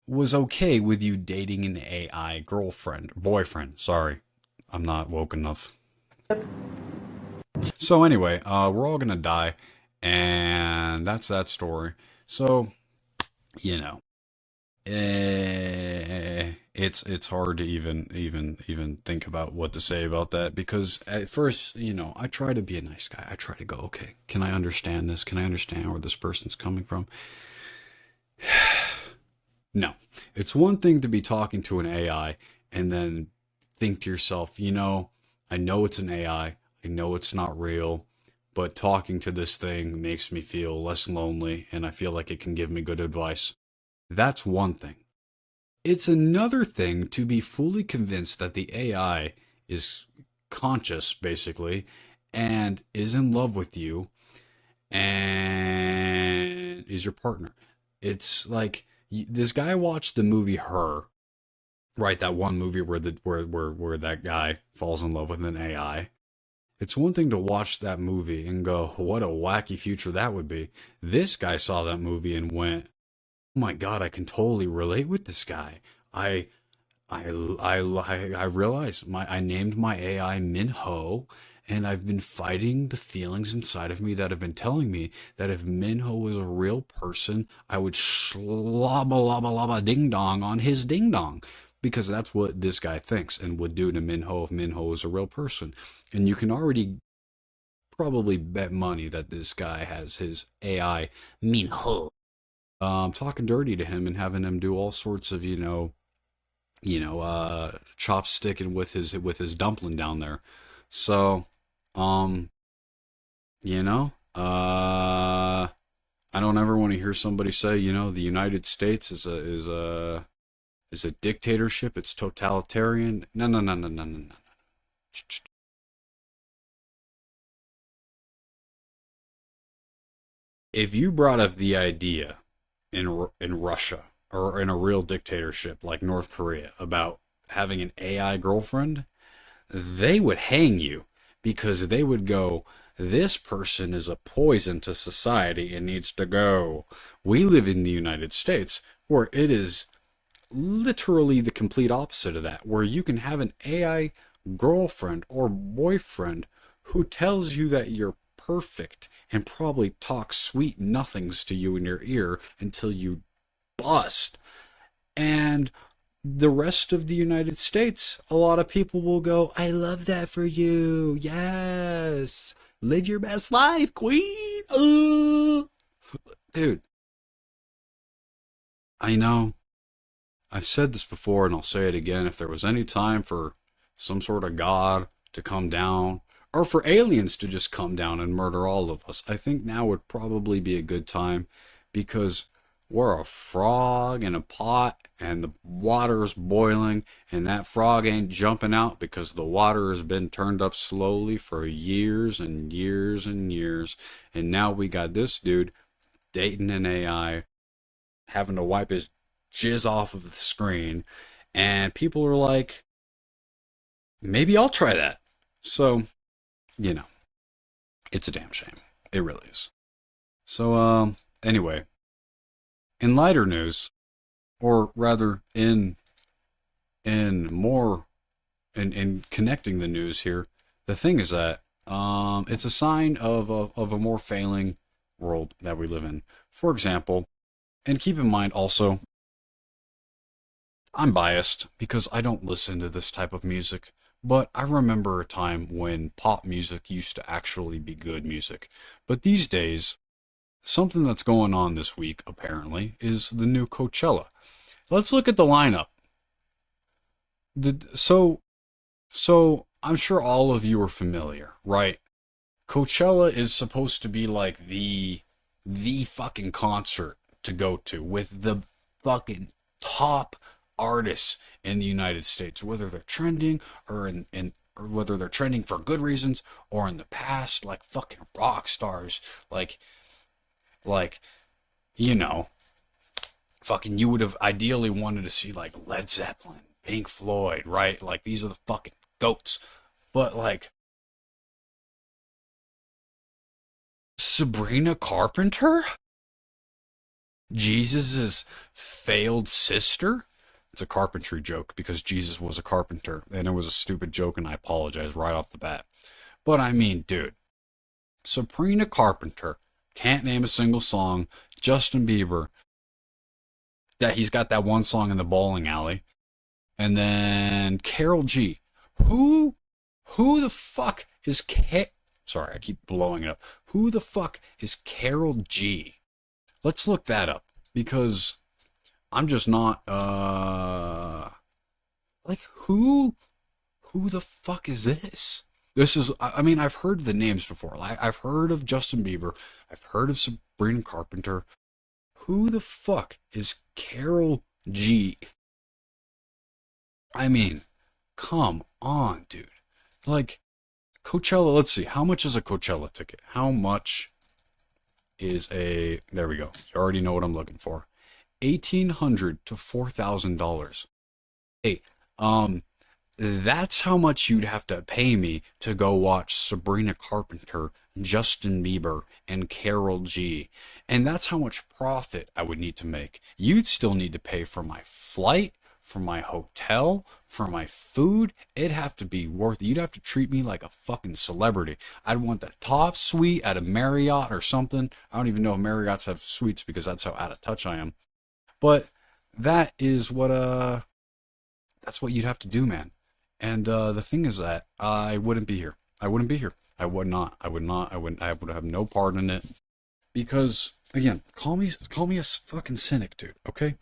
Speaker 1: was okay with you dating an AI boyfriend. Sorry, I'm not woke enough. So anyway, we're all gonna die, and that's that story. So, you know, It's hard to even think about what to say about that, because at first, I try to be a nice guy. I try to go, okay, can I understand this? Can I understand where this person's coming from? No. It's one thing to be talking to an AI and then think to yourself, I know it's an AI. I know it's not real, but talking to this thing makes me feel less lonely and I feel like it can give me good advice. That's one thing. It's another thing to be fully convinced that the AI is conscious, basically, and is in love with you and is your partner. It's like this guy watched the movie Her, right? That one movie where where that guy falls in love with an AI. It's one thing to watch that movie and go, what a wacky future that would be. This guy saw that movie and went, oh my God, I can totally relate with this guy. I realized I named my AI Minho, and I've been fighting the feelings inside of me that have been telling me that if Minho was a real person, I would slobba lobba lobba ding dong on his ding dong. Because that's what this guy thinks and would do to Minho if Minho was a real person. And you can already probably bet money that this guy has his AI Minho talking dirty to him and having him do all sorts of, chopsticking with his dumpling down there. So, um, you know, uh, I don't ever want to hear somebody say, the United States is a dictatorship. It's totalitarian. No, no, no, no, no, no, no. If you brought up the idea in Russia or in a real dictatorship like North Korea about having an AI girlfriend, they would hang you because they would go, this person is a poison to society and needs to go. We live in the United States where it is literally the complete opposite of that, where you can have an AI girlfriend or boyfriend who tells you that you're perfect and probably talks sweet nothings to you in your ear until you bust. And the rest of the United States, a lot of people will go, I love that for you. Yes. Live your best life, queen. Dude, I know. I've said this before and I'll say it again. If there was any time for some sort of God to come down, or for aliens to just come down and murder all of us, I think now would probably be a good time, because we're a frog in a pot and the water's boiling and that frog ain't jumping out because the water has been turned up slowly for years and years and years. And now we got this dude dating an AI, having to wipe his jizz off of the screen, and people are like, maybe I'll try that. So, it's a damn shame. It really is. So, anyway, in lighter news, or rather in more in connecting the news here, the thing is that it's a sign of a more failing world that we live in. For example, and keep in mind also, I'm biased because I don't listen to this type of music, but I remember a time when pop music used to actually be good music. But these days, something that's going on this week, apparently, is the new Coachella. Let's look at the lineup. So I'm sure all of you are familiar, right? Coachella is supposed to be like the fucking concert to go to with the fucking top artists in the United States, whether they're trending or or whether they're trending for good reasons or in the past, like fucking rock stars, like fucking you would have ideally wanted to see like Led Zeppelin, Pink Floyd, right? Like these are the fucking goats. But like Sabrina Carpenter, Jesus's failed sister. It's a carpentry joke because Jesus was a carpenter and it was a stupid joke and I apologize right off the bat. But I mean, dude, Sabrina Carpenter can't name a single song. Justin Bieber, that he's got that one song in the bowling alley. And then Carol G. Who the fuck is Sorry, I keep blowing it up. Who the fuck is Carol G? Let's look that up because I'm just not like who the fuck is this? This is, I mean, I've heard the names before. I've heard of Justin Bieber. I've heard of Sabrina Carpenter. Who the fuck is Carol G? I mean, come on, dude. Like, Coachella, let's see. How much is a Coachella ticket? How much is a, there we go. You already know what I'm looking for. $1,800 to $4,000. Hey, that's how much you'd have to pay me to go watch Sabrina Carpenter, Justin Bieber, and Carol G. And that's how much profit I would need to make. You'd still need to pay for my flight, for my hotel, for my food. It'd have to be worth it. You'd have to treat me like a fucking celebrity. I'd want the top suite at a Marriott or something. I don't even know if Marriotts have suites because that's how out of touch I am. But that is what that's what you'd have to do, man. And the thing is that I wouldn't be here. I wouldn't be here. I would not. I would have no part in it. Because again, call me a fucking cynic, dude, okay?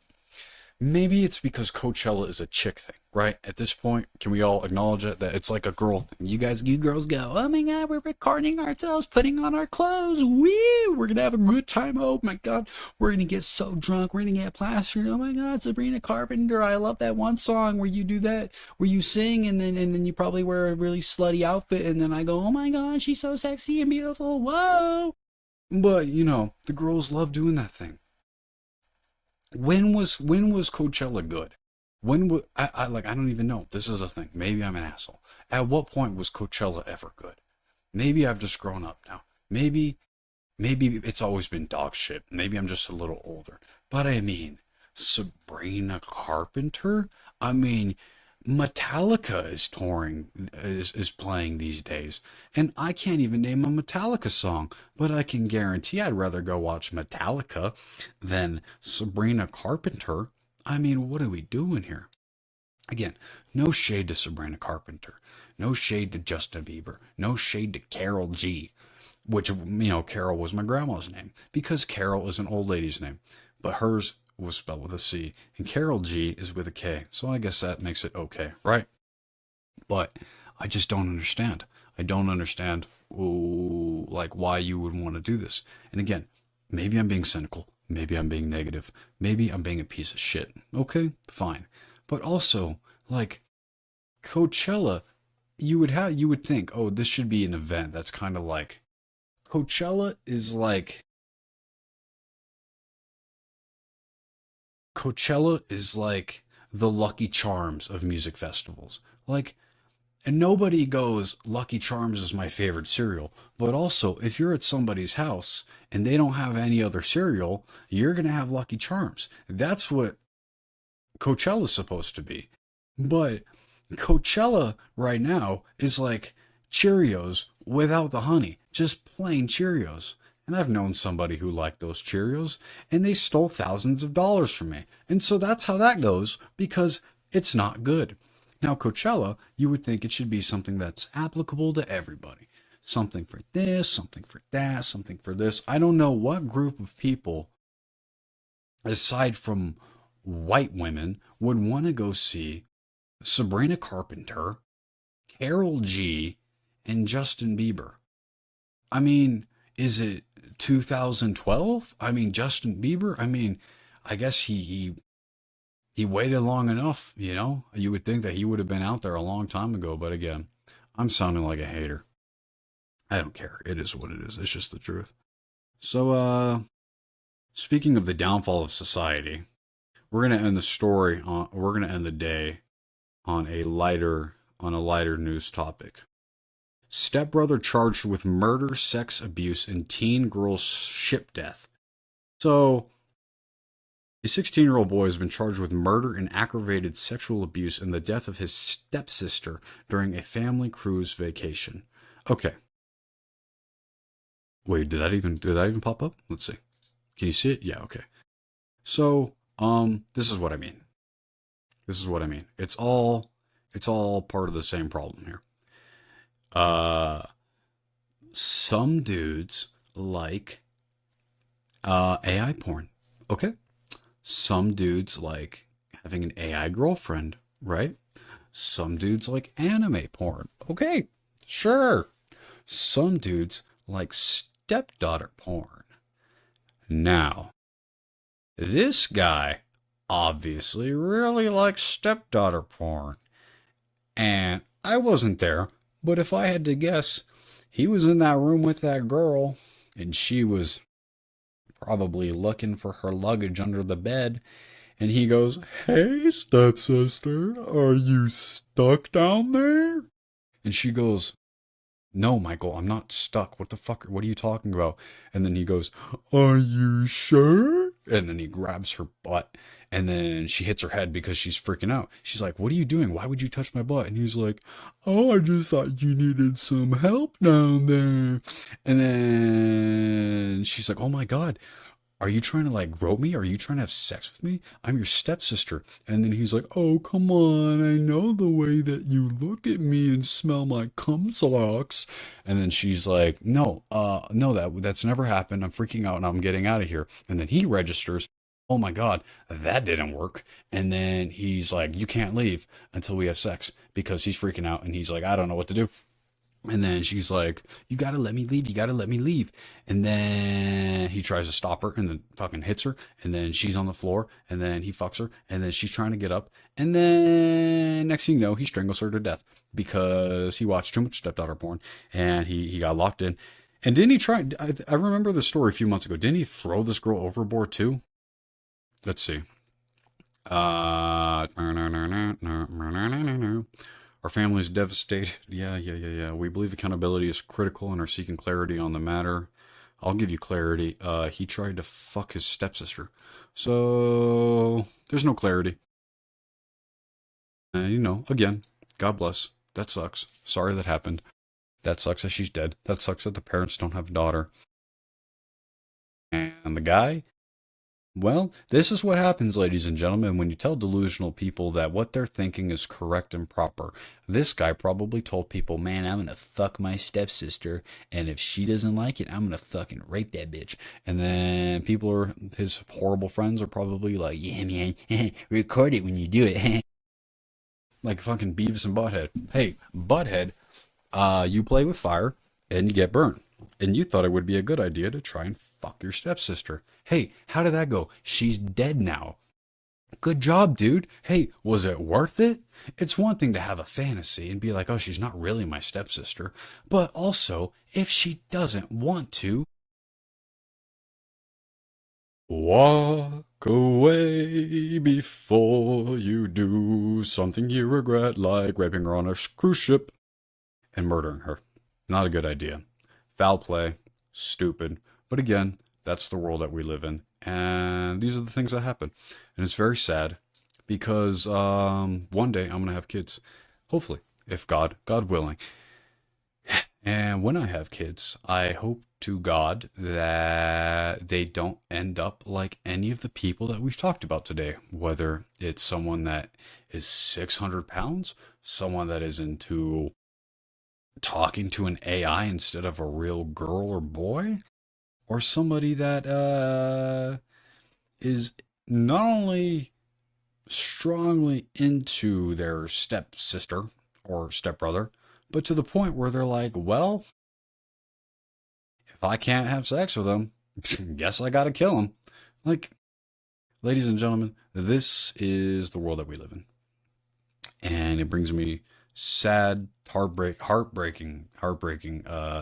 Speaker 1: Maybe it's because Coachella is a chick thing, right? At this point, can we all acknowledge it? That it's like a girl thing. You girls go, oh my God, we're recording ourselves, putting on our clothes. Woo! We're going to have a good time. Oh my God, we're going to get so drunk. We're going to get plastered. Oh my God, Sabrina Carpenter. I love that one song where you do that, where you sing and then you probably wear a really slutty outfit. And then I go, oh my God, she's so sexy and beautiful. Whoa. But, you know, the girls love doing that thing. When was Coachella good? When was I don't even know. This is a thing. Maybe I'm an asshole. At what point was Coachella ever good? Maybe I've just grown up now. Maybe it's always been dog shit. Maybe I'm just a little older. But I mean, Sabrina Carpenter? I mean, Metallica is touring, is playing these days. And I can't even name a Metallica song, but I can guarantee I'd rather go watch Metallica than Sabrina Carpenter. I mean, what are we doing here? Again, no shade to Sabrina Carpenter. No shade to Justin Bieber. No shade to Carol G. Which, you know, Carol was my grandma's name. Because Carol is an old lady's name. But hers was spelled with a C, and Carol G is with a K, so I guess that makes it okay, right? But I just don't understand. I don't understand, like, why you would want to do this. And again, maybe I'm being cynical, maybe I'm being negative, maybe I'm being a piece of shit. Okay, fine. But also, like, Coachella, you would think, oh, this should be an event that's kind of like, Coachella is like the Lucky Charms of music festivals. Like, and nobody goes, Lucky Charms is my favorite cereal. But also, if you're at somebody's house and they don't have any other cereal, you're going to have Lucky Charms. That's what Coachella's supposed to be. But Coachella right now is like Cheerios without the honey. Just plain Cheerios. And I've known somebody who liked those Cheerios, and they stole thousands of dollars from me. And so that's how that goes, because it's not good. Now, Coachella, you would think it should be something that's applicable to everybody. Something for this, something for that, something for this. I don't know what group of people, aside from white women, would want to go see Sabrina Carpenter, Carol G, and Justin Bieber. I mean, is it 2012? I mean, Justin Bieber? I mean, I guess he waited long enough, you know? You would think that he would have been out there a long time ago, but again, I'm sounding like a hater. I don't care. It is what it is. It's just the truth. So, speaking of the downfall of society, we're going to end the day on a lighter news topic. Stepbrother charged with murder, sex abuse, and teen girl ship death. So, a 16-year-old boy has been charged with murder and aggravated sexual abuse and the death of his stepsister during a family cruise vacation. Okay. Wait, did that even pop up? Let's see. Can you see it? Yeah, okay. So, this is what I mean. This is what I mean. It's all part of the same problem here. Uh, some dudes like AI porn. Okay. Some dudes like having an AI girlfriend, right? Some dudes like anime porn. Okay, sure. Some dudes like stepdaughter porn. Now, this guy obviously really likes stepdaughter porn. And I wasn't there, but if I had to guess, he was in that room with that girl, and she was probably looking for her luggage under the bed. And he goes, "Hey, stepsister, are you stuck down there?" And she goes, "No, Michael, I'm not stuck. What the fuck? What are you talking about?" And then he goes, "Are you sure?" And then he grabs her butt, and then she hits her head because she's freaking out. She's like, "What are you doing? Why would you touch my butt?" And he's like, "Oh, I just thought you needed some help down there." And then she's like, "Oh my God. Are you trying to like grope me? Are you trying to have sex with me? I'm your stepsister." And then he's like, "Oh, come on. I know the way that you look at me and smell my cum socks." And then she's like, "No, no, that's never happened. I'm freaking out and I'm getting out of here." And then he registers, "Oh my God, that didn't work." And then he's like, "You can't leave until we have sex," because he's freaking out and he's like, "I don't know what to do." And then she's like, "You gotta let me leave. You gotta let me leave." And then he tries to stop her and then fucking hits her. And then she's on the floor. And then he fucks her. And then she's trying to get up. And then next thing you know, he strangles her to death because he watched too much stepdaughter porn and he got locked in. And didn't he try? I remember the story a few months ago. Didn't he throw this girl overboard too? Let's see. Our family is devastated. Yeah. We believe accountability is critical and are seeking clarity on the matter. I'll give you clarity. He tried to fuck his stepsister. So, there's no clarity. Again, God bless. That sucks. Sorry that happened. That sucks that she's dead. That sucks that the parents don't have a daughter. And the guy, well, this is what happens, ladies and gentlemen, when you tell delusional people that what they're thinking is correct and proper. This guy probably told people, "Man, I'm gonna fuck my stepsister, and if she doesn't like it, I'm gonna fucking rape that bitch." And then his horrible friends are probably like, "Yeah, man, record it when you do it." Like fucking Beavis and Butthead. Hey, Butthead, you play with fire and you get burned. And you thought it would be a good idea to try and fuck your stepsister. Hey, how did that go? She's dead now. Good job, dude. Hey, was it worth it? It's one thing to have a fantasy and be like, "Oh, she's not really my stepsister." But also, if she doesn't want to, walk away before you do something you regret, like raping her on a cruise ship and murdering her. Not a good idea. Foul play, stupid. But again, that's the world that we live in. And these are the things that happen. And it's very sad because one day I'm going to have kids. Hopefully, if God willing. And when I have kids, I hope to God that they don't end up like any of the people that we've talked about today. Whether it's someone that is 600 pounds, someone that is into talking to an AI instead of a real girl or boy, or somebody that is not only strongly into their stepsister or stepbrother, but to the point where they're like, "Well, if I can't have sex with him, guess I gotta kill him." Like, ladies and gentlemen, this is the world that we live in. And it brings me sad, heartbreaking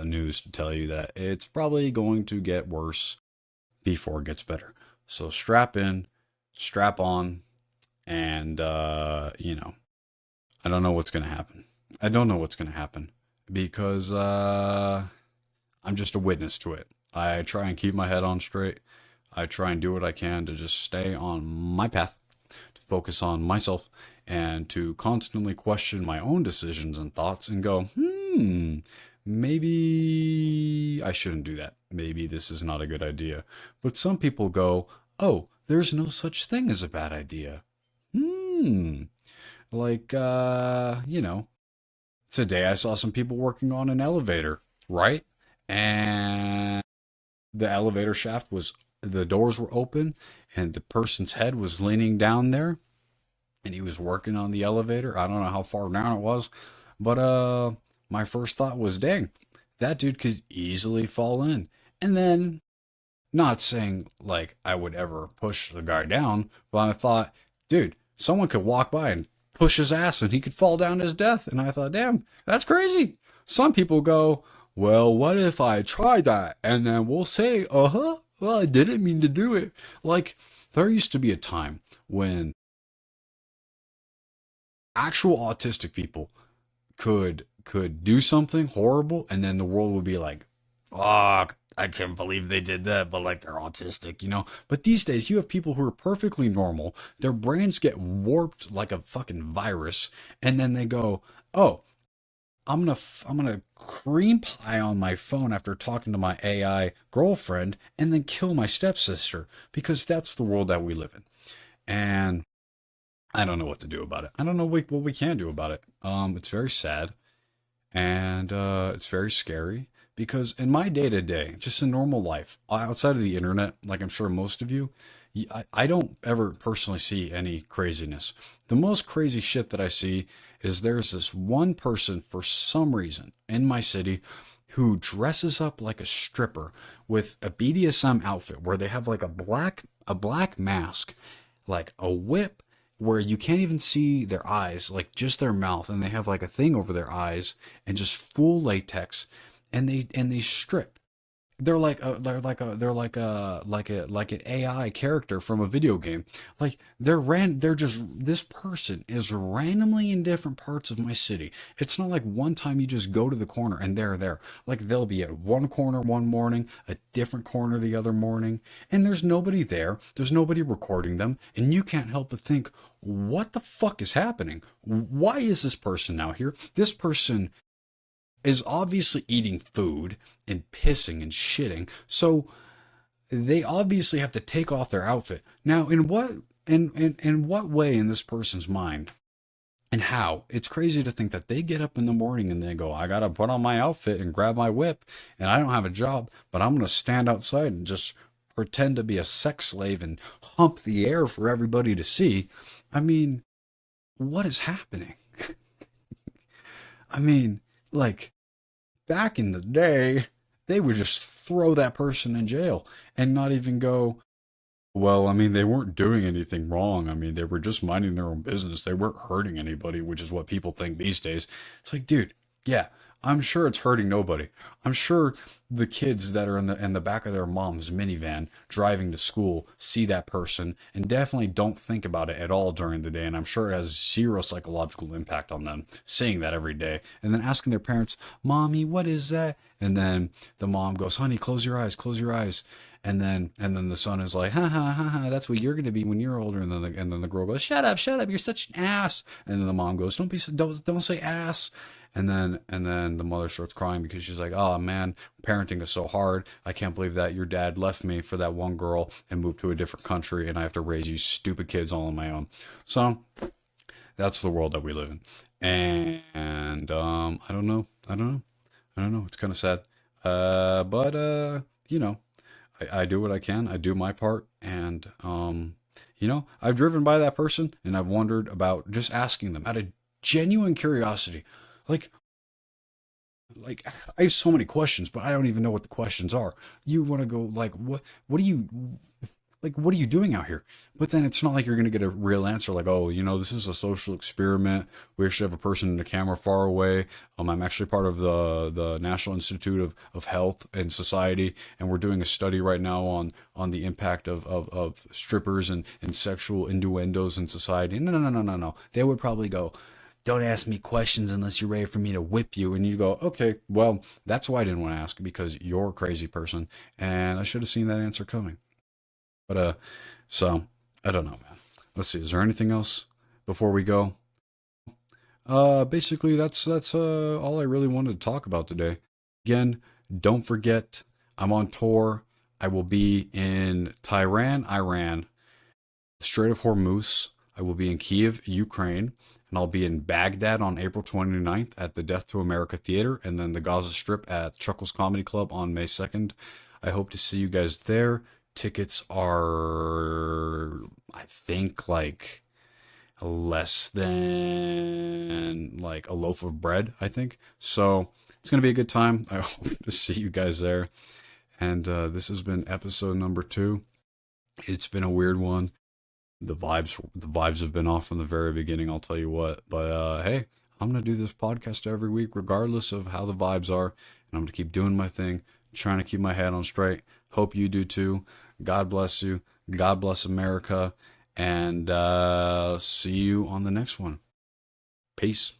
Speaker 1: news to tell you that it's probably going to get worse before it gets better. So strap in, strap on, and I don't know what's going to happen. I don't know what's going to happen because I'm just a witness to it. I try and keep my head on straight. I try and do what I can to just stay on my path, to focus on myself, and to constantly question my own decisions and thoughts and go, maybe I shouldn't do that. Maybe this is not a good idea. But some people go, "Oh, there's no such thing as a bad idea. Like, today I saw some people working on an elevator, right? And the elevator shaft the doors were open, and the person's head was leaning down there, and he was working on the elevator. I don't know how far down it was, but my first thought was, dang, that dude could easily fall in. And then, not saying like I would ever push the guy down, but I thought, dude, someone could walk by and push his ass and he could fall down to his death. And I thought, damn, that's crazy. Some people go, well, what if I try that? And then we'll say, well, I didn't mean to do it. Like, there used to be a time when actual autistic people could do something horrible, and then the world would be like, fuck, I can't believe they did that, but like they're autistic, you know? But these days you have people who are perfectly normal, their brains get warped like a fucking virus, and then they go, oh, I'm gonna cream pie on my phone after talking to my AI girlfriend and then kill my stepsister, because that's the world that we live in. And I don't know what to do about it. I don't know what we can do about it. It's very sad, and it's very scary, because in my day to day, just in normal life, outside of the internet, like I'm sure most of you, I don't ever personally see any craziness. The most crazy shit that I see is there's this one person for some reason in my city who dresses up like a stripper with a BDSM outfit where they have like a black mask, like a whip where you can't even see their eyes, like just their mouth, and they have like a thing over their eyes and just full latex, and they strip. They're like an AI character from a video game. Like they're just, this person is randomly in different parts of my city. It's not like one time you just go to the corner and they're there. Like they'll be at one corner one morning, a different corner the other morning, and there's nobody there. There's nobody recording them, and you can't help but think, what the fuck is happening? Why is this person now here? This person is obviously eating food and pissing and shitting. So they obviously have to take off their outfit. Now, in what way in this person's mind and how? It's crazy to think that they get up in the morning and they go, I gotta put on my outfit and grab my whip, and I don't have a job, but I'm gonna stand outside and just pretend to be a sex slave and hump the air for everybody to see. I mean, what is happening? I mean, like, back in the day, they would just throw that person in jail and not even go, well, I mean, they weren't doing anything wrong. I mean, they were just minding their own business. They weren't hurting anybody, which is what people think these days. It's like, dude, yeah, I'm sure it's hurting nobody. I'm sure the kids that are in the back of their mom's minivan driving to school see that person and definitely don't think about it at all during the day. And I'm sure it has zero psychological impact on them seeing that every day. And then asking their parents, Mommy, what is that? And then the mom goes, honey, close your eyes, close your eyes. And then the son is like, ha ha ha ha, that's what you're gonna be when you're older. And then the girl goes, shut up, you're such an ass. And then the mom goes, don't say ass. And then the mother starts crying because she's like, oh man, parenting is so hard. I can't believe that your dad left me for that one girl and moved to a different country, and I have to raise you stupid kids all on my own. So that's the world that we live in. And I don't know. It's kind of sad. But I do what I can. I do my part, and I've driven by that person and I've wondered about just asking them out of genuine curiosity. Like, I have so many questions, but I don't even know what the questions are. You want to go like, what do you, like, what are you doing out here? But then it's not like you're going to get a real answer like, oh, this is a social experiment. We actually have a person in the camera far away. I'm actually part of the National Institute of Health and Society, and we're doing a study right now on the impact of strippers and sexual innuendos in society. No, no, no, no, no, no. They would probably go, don't ask me questions unless you're ready for me to whip you. And you go, okay, well, that's why I didn't want to ask, because you're a crazy person, and I should have seen that answer coming. But so I don't know, man. Let's see. Is there anything else before we go? Basically, that's all I really wanted to talk about today. Again, don't forget, I'm on tour. I will be in Tehran, Iran, Strait of Hormuz. I will be in Kiev, Ukraine. and I'll be in Baghdad on April 29th at the Death to America Theater, and then the Gaza Strip at Chuckles Comedy Club on May 2nd. I hope to see you guys there. Tickets are, I think, like less than like a loaf of bread, I think. So it's going to be a good time. I hope to see you guys there. And this has been episode number 2. It's been a weird one. The vibes have been off from the very beginning, I'll tell you what. But hey, I'm going to do this podcast every week regardless of how the vibes are. And I'm going to keep doing my thing, trying to keep my head on straight. Hope you do too. God bless you. God bless America. And see you on the next one. Peace.